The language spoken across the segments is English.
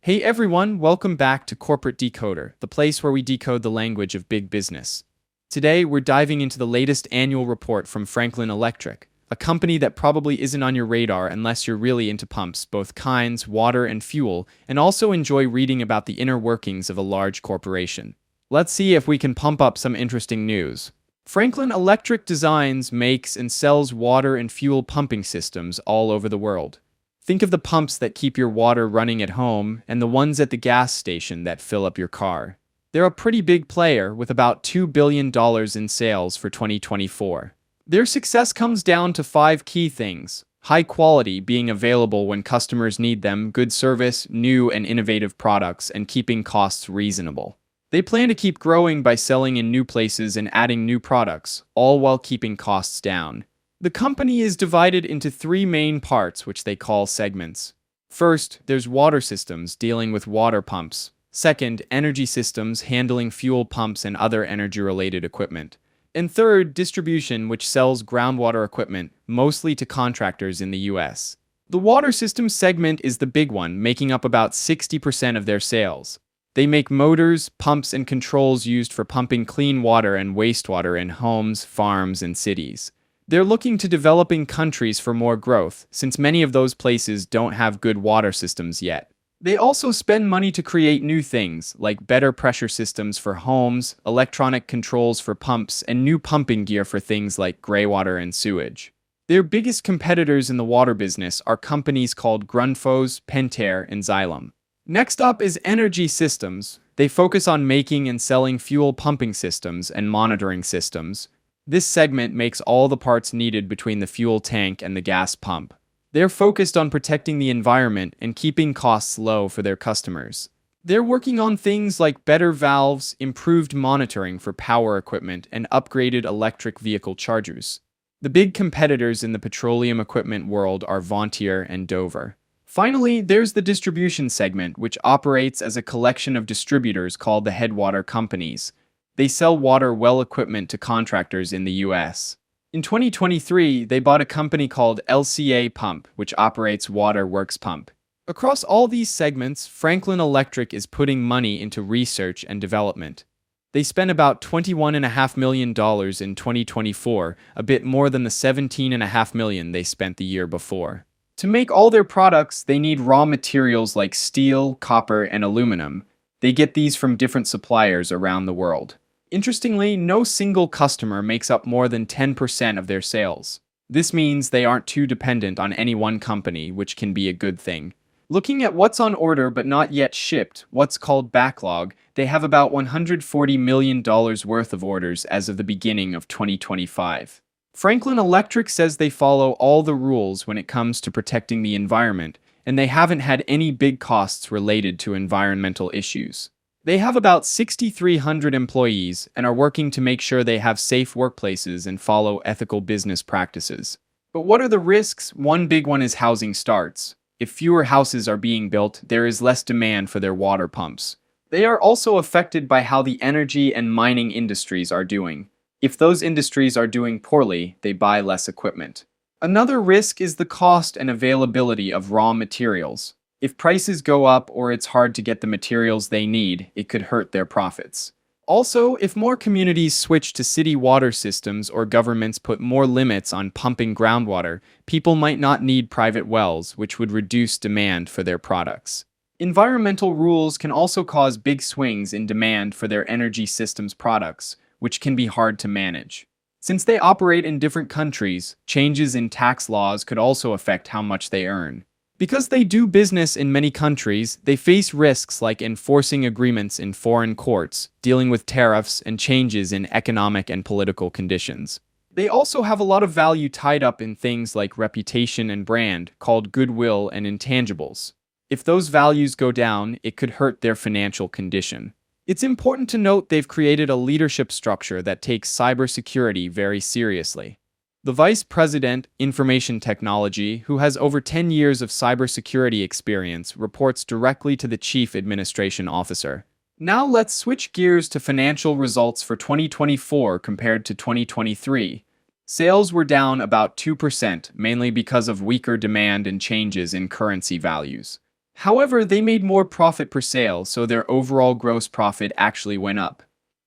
Hey everyone, welcome back to Corporate Decoder, the place where we decode the language of big business. Today, we're diving into the latest annual report from Franklin Electric, a company that probably isn't on your radar unless you're really into pumps, both kinds, water, and fuel, and also enjoy reading about the inner workings of a large corporation. Let's see if we can pump up some interesting news. Franklin Electric designs, makes, and sells water and fuel pumping systems all over the world. Think of the pumps that keep your water running at home and the ones at the gas station that fill up your car. They're a pretty big player with about $2 billion in sales for 2024. Their success comes down to five key things: high quality, being available when customers need them, good service, new and innovative products, and keeping costs reasonable. They plan to keep growing by selling in new places and adding new products, all while keeping costs down. The company is divided into three main parts, which they call segments. First, there's water systems, dealing with water pumps. Second, energy systems, handling fuel pumps and other energy-related equipment. And third, distribution, which sells groundwater equipment, mostly to contractors in the US. The water systems segment is the big one, making up about 60% of their sales. They make motors, pumps, and controls used for pumping clean water and wastewater in homes, farms, and cities. They're looking to developing countries for more growth, since many of those places don't have good water systems yet. They also spend money to create new things, like better pressure systems for homes, electronic controls for pumps, and new pumping gear for things like greywater and sewage. Their biggest competitors in the water business are companies called Grundfos, Pentair, and Xylem. Next up is energy systems. They focus on making and selling fuel pumping systems and monitoring systems. This segment makes all the parts needed between the fuel tank and the gas pump. They're focused on protecting the environment and keeping costs low for their customers. They're working on things like better valves, improved monitoring for power equipment, and upgraded electric vehicle chargers. The big competitors in the petroleum equipment world are Vontier and Dover. Finally, there's the distribution segment, which operates as a collection of distributors called the headwater companies. They sell water well equipment to contractors in the US. In 2023, they bought a company called LCA Pump, which operates Water Works Pump. Across all these segments, Franklin Electric is putting money into research and development. They spent about $21.5 million in 2024, a bit more than the $17.5 million they spent the year before. To make all their products, they need raw materials like steel, copper, and aluminum. They get these from different suppliers around the world. Interestingly, no single customer makes up more than 10% of their sales. This means they aren't too dependent on any one company, which can be a good thing. Looking at what's on order but not yet shipped, what's called backlog, they have about $140 million worth of orders as of the beginning of 2025. Franklin Electric says they follow all the rules when it comes to protecting the environment, and they haven't had any big costs related to environmental issues. They have about 6,300 employees and are working to make sure they have safe workplaces and follow ethical business practices. But what are the risks? One big one is housing starts. If fewer houses are being built, there is less demand for their water pumps. They are also affected by how the energy and mining industries are doing. If those industries are doing poorly, they buy less equipment. Another risk is the cost and availability of raw materials. If prices go up or it's hard to get the materials they need, it could hurt their profits. Also, if more communities switch to city water systems or governments put more limits on pumping groundwater, people might not need private wells, which would reduce demand for their products. Environmental rules can also cause big swings in demand for their energy systems products, which can be hard to manage. Since they operate in different countries, changes in tax laws could also affect how much they earn. Because they do business in many countries, they face risks like enforcing agreements in foreign courts, dealing with tariffs, and changes in economic and political conditions. They also have a lot of value tied up in things like reputation and brand, called goodwill and intangibles. If those values go down, it could hurt their financial condition. It's important to note they've created a leadership structure that takes cybersecurity very seriously. The Vice President, Information Technology, who has over 10 years of cybersecurity experience, reports directly to the Chief Administration Officer. Now let's switch gears to financial results for 2024 compared to 2023. Sales were down about 2%, mainly because of weaker demand and changes in currency values. However, they made more profit per sale, so their overall gross profit actually went up.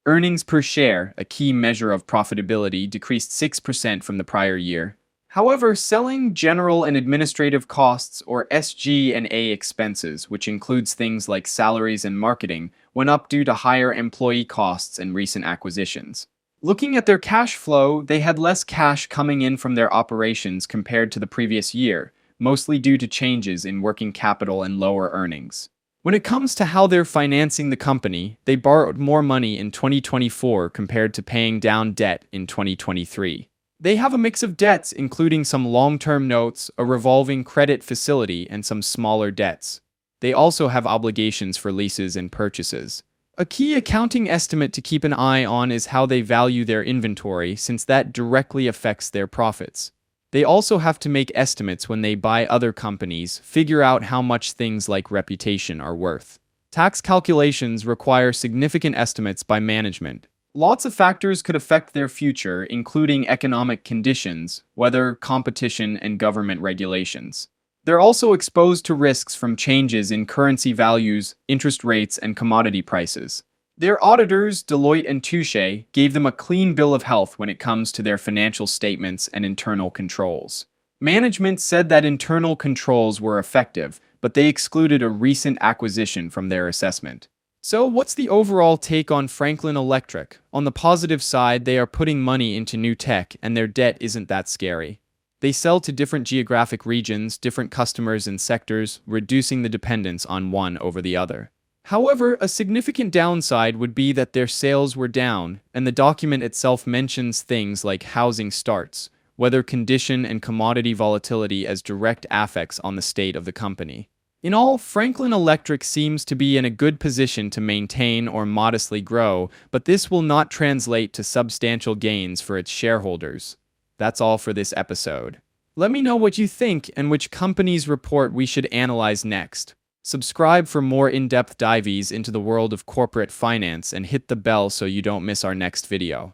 Earnings per share, a key measure of profitability, decreased 6% from the prior year. However, selling, general, and administrative costs, or SG&A expenses, which includes things like salaries and marketing, went up due to higher employee costs and recent acquisitions. Looking at their cash flow, they had less cash coming in from their operations compared to the previous year, mostly due to changes in working capital and lower earnings. When it comes to how they're financing the company, they borrowed more money in 2024 compared to paying down debt in 2023. They have a mix of debts, including some long-term notes, a revolving credit facility, and some smaller debts. They also have obligations for leases and purchases. A key accounting estimate to keep an eye on is how they value their inventory, since that directly affects their profits. They also have to make estimates when they buy other companies, figure out how much things like reputation are worth. Tax calculations require significant estimates by management. Lots of factors could affect their future, including economic conditions, weather, competition, and government regulations. They're also exposed to risks from changes in currency values, interest rates, and commodity prices. Their auditors, Deloitte and Touche, gave them a clean bill of health when it comes to their financial statements and internal controls. Management said that internal controls were effective, but they excluded a recent acquisition from their assessment. So, what's the overall take on Franklin Electric? On the positive side, they are putting money into new tech, and their debt isn't that scary. They sell to different geographic regions, different customers and sectors, reducing the dependence on one over the other. However, a significant downside would be that their sales were down, and the document itself mentions things like housing starts, weather condition, and commodity volatility as direct effects on the state of the company. In all, Franklin Electric seems to be in a good position to maintain or modestly grow, but this will not translate to substantial gains for its shareholders. That's all for this episode. Let me know what you think and which company's report we should analyze next. Subscribe for more in-depth dives into the world of corporate finance and hit the bell so you don't miss our next video.